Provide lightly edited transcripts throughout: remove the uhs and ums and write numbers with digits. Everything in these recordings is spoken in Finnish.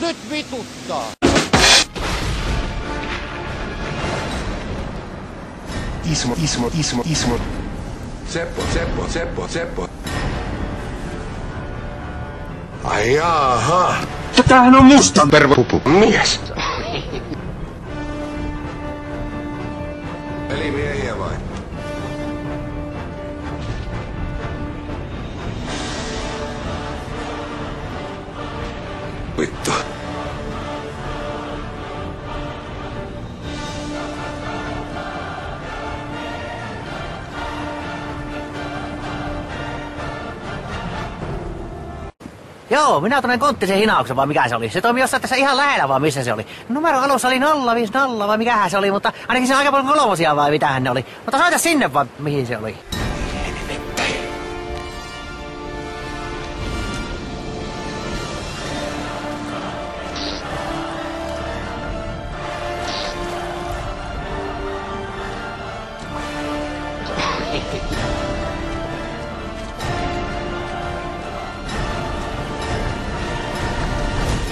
nyt vituttaa! Ismo. Seppo. Ai jaha. Tämähän on mustan Tervapupu. Mies. Eli miehiä vai? Vittu. Joo, minä tunnen Konttisen hinauksen, vai mikä se oli? Se toimi jossain tässä ihan lähellä, vai missä se oli? Numero alussa oli 050, vai mikähän se oli, mutta ainakin se on aika paljon kolmosia, vai mitähän ne oli. Mutta soita sinne, vai mihin se oli?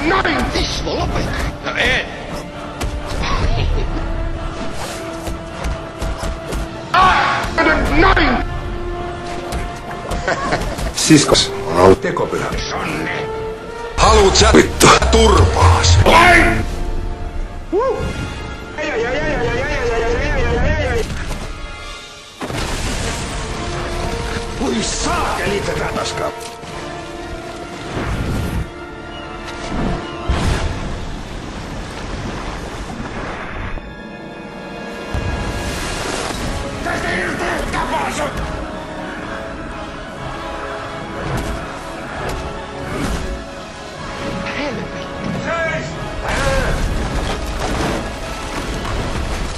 Noin! Ismo, lopeta! No en! Noin! Siskos on ollut tekopyhä. Sonne! Haluut sä vittu turpaas? Ai! Voi saakeli tätä taskaa!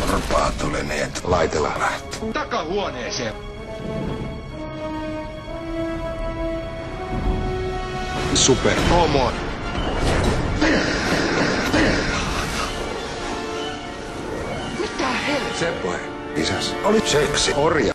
Turpaantuneet laitella lähtö. Takahuoneeseen. Super homo. Mitä helvettiä? Seppo, isäs oli seksi orja.